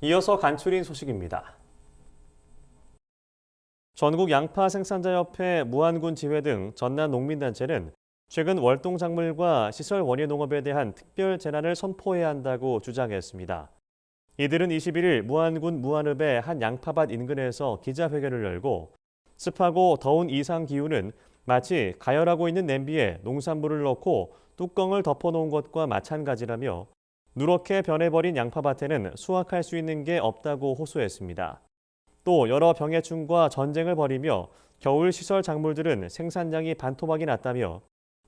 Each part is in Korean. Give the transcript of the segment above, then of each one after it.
이어서 간추린 소식입니다. 전국 양파 생산자협회, 무안군 지회 등 전남 농민단체는 최근 월동작물과 시설 원예 농업에 대한 특별 재난을 선포해야 한다고 주장했습니다. 이들은 21일 무안군 무안읍의 한 양파밭 인근에서 기자회견을 열고 습하고 더운 이상 기후는 마치 가열하고 있는 냄비에 농산물을 넣고 뚜껑을 덮어놓은 것과 마찬가지라며 누렇게 변해버린 양파밭에는 수확할 수 있는 게 없다고 호소했습니다. 또 여러 병해충과 전쟁을 벌이며 겨울 시설 작물들은 생산량이 반토막이 났다며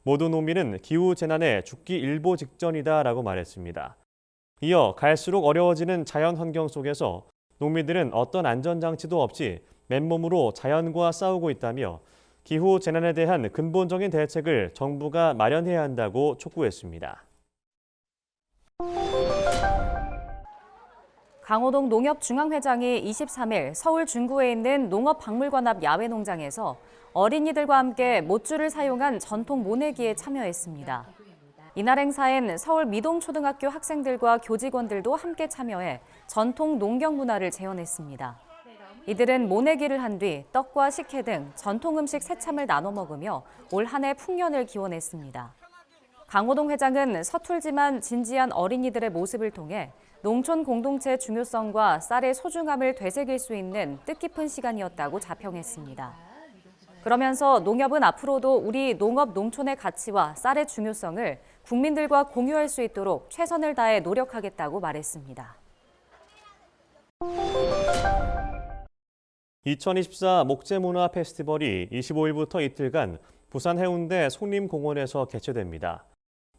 모든 농민은 기후 재난에 죽기 일보 직전이다라고 말했습니다. 이어 갈수록 어려워지는 자연 환경 속에서 농민들은 어떤 안전장치도 없이 맨몸으로 자연과 싸우고 있다며 기후 재난에 대한 근본적인 대책을 정부가 마련해야 한다고 촉구했습니다. 강호동 농협중앙회장이 23일 서울 중구에 있는 농업박물관 앞 야외 농장에서 어린이들과 함께 못줄을 사용한 전통 모내기에 참여했습니다. 이날 행사엔 서울 미동초등학교 학생들과 교직원들도 함께 참여해 전통 농경 문화를 재현했습니다. 이들은 모내기를 한 뒤 떡과 식혜 등 전통 음식 새참을 나눠 먹으며 올 한 해 풍년을 기원했습니다. 강호동 회장은 서툴지만 진지한 어린이들의 모습을 통해 농촌 공동체의 중요성과 쌀의 소중함을 되새길 수 있는 뜻깊은 시간이었다고 자평했습니다. 그러면서 농협은 앞으로도 우리 농업 농촌의 가치와 쌀의 중요성을 국민들과 공유할 수 있도록 최선을 다해 노력하겠다고 말했습니다. 2024 목재문화 페스티벌이 25일부터 이틀간 부산 해운대 송림공원에서 개최됩니다.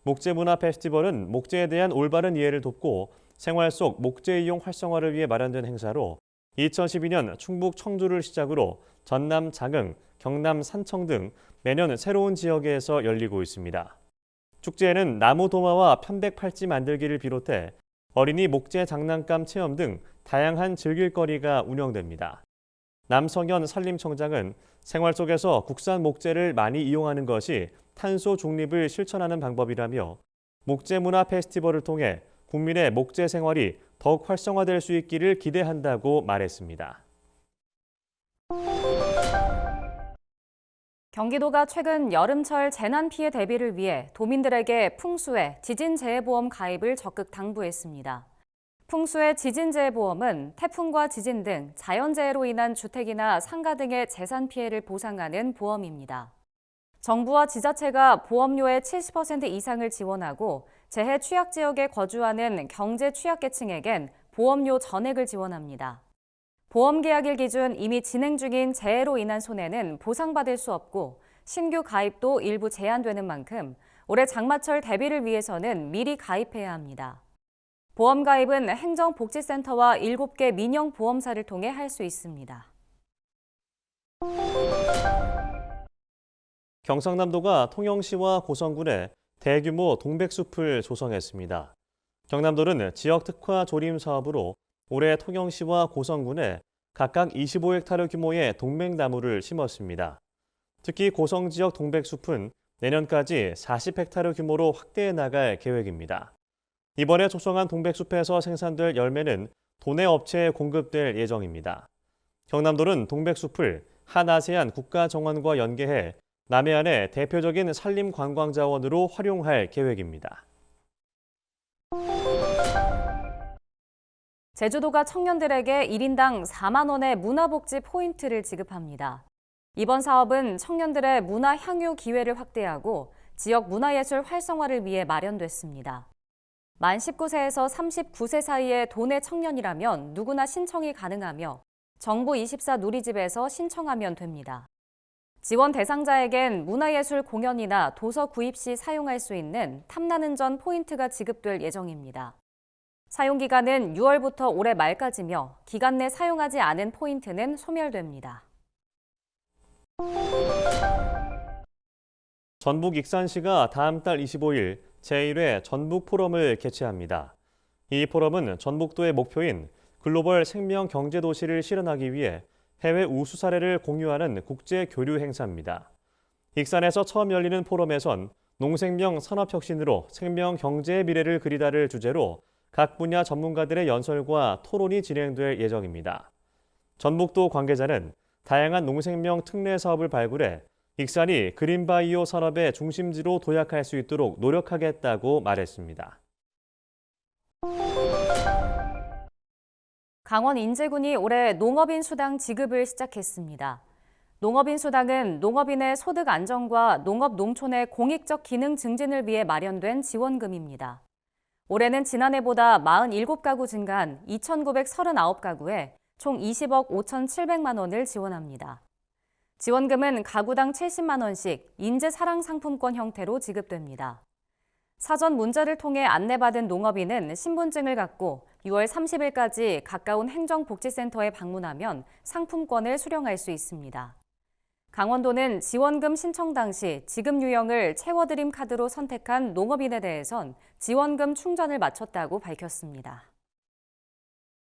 목재문화 페스티벌은 목재에 대한 올바른 이해를 돕고 생활 속 목재 이용 활성화를 위해 마련된 행사로 2012년 충북 청주를 시작으로 전남 장흥, 경남 산청 등 매년 새로운 지역에서 열리고 있습니다. 축제에는 나무 도마와 편백 팔찌 만들기를 비롯해 어린이 목재 장난감 체험 등 다양한 즐길거리가 운영됩니다. 남성현 산림청장은 생활 속에서 국산 목재를 많이 이용하는 것이 탄소 중립을 실천하는 방법이라며 목재 문화 페스티벌을 통해 국민의 목재 생활이 더욱 활성화될 수 있기를 기대한다고 말했습니다. 경기도가 최근 여름철 재난 피해 대비를 위해 도민들에게 풍수해 지진재해보험 가입을 적극 당부했습니다. 풍수해 지진재해보험은 태풍과 지진 등 자연재해로 인한 주택이나 상가 등의 재산 피해를 보상하는 보험입니다. 정부와 지자체가 보험료의 70% 이상을 지원하고 재해 취약 지역에 거주하는 경제 취약계층에겐 보험료 전액을 지원합니다. 보험 계약일 기준 이미 진행 중인 재해로 인한 손해는 보상받을 수 없고 신규 가입도 일부 제한되는 만큼 올해 장마철 대비를 위해서는 미리 가입해야 합니다. 보험 가입은 행정복지센터와 7개 민영보험사를 통해 할 수 있습니다. 경상남도가 통영시와 고성군에 대규모 동백숲을 조성했습니다. 경남도는 지역 특화 조림 사업으로 올해 통영시와 고성군에 각각 25헥타르 규모의 동백나무를 심었습니다. 특히 고성 지역 동백숲은 내년까지 40헥타르 규모로 확대해 나갈 계획입니다. 이번에 조성한 동백숲에서 생산될 열매는 도내 업체에 공급될 예정입니다. 경남도는 동백숲을 한아세안 국가정원과 연계해 남해안의 대표적인 산림관광자원으로 활용할 계획입니다. 제주도가 청년들에게 1인당 4만 원의 문화복지 포인트를 지급합니다. 이번 사업은 청년들의 문화 향유 기회를 확대하고 지역 문화예술 활성화를 위해 마련됐습니다. 만 19세에서 39세 사이의 도내 청년이라면 누구나 신청이 가능하며 정부 24 누리집에서 신청하면 됩니다. 지원 대상자에겐 문화예술 공연이나 도서 구입 시 사용할 수 있는 탐나는 전 포인트가 지급될 예정입니다. 사용기간은 6월부터 올해 말까지며 기간 내 사용하지 않은 포인트는 소멸됩니다. 전북 익산시가 다음 달 25일 제1회 전북 포럼을 개최합니다. 이 포럼은 전북도의 목표인 글로벌 생명 경제 도시를 실현하기 위해 해외 우수 사례를 공유하는 국제 교류 행사입니다. 익산에서 처음 열리는 포럼에선 농생명 산업혁신으로 생명 경제의 미래를 그리다를 주제로 각 분야 전문가들의 연설과 토론이 진행될 예정입니다. 전북도 관계자는 다양한 농생명 특례 사업을 발굴해 익산이 그린바이오 산업의 중심지로 도약할 수 있도록 노력하겠다고 말했습니다. 강원 인제군이 올해 농업인 수당 지급을 시작했습니다. 농업인 수당은 농업인의 소득 안정과 농업 농촌의 공익적 기능 증진을 위해 마련된 지원금입니다. 올해는 지난해보다 47가구 증가한 2,939가구에 총 20억 5,700만 원을 지원합니다. 지원금은 가구당 70만 원씩 인재사랑 상품권 형태로 지급됩니다. 사전 문자를 통해 안내받은 농업인은 신분증을 갖고 6월 30일까지 가까운 행정복지센터에 방문하면 상품권을 수령할 수 있습니다. 강원도는 지원금 신청 당시 지급 유형을 채워드림 카드로 선택한 농업인에 대해선 지원금 충전을 마쳤다고 밝혔습니다.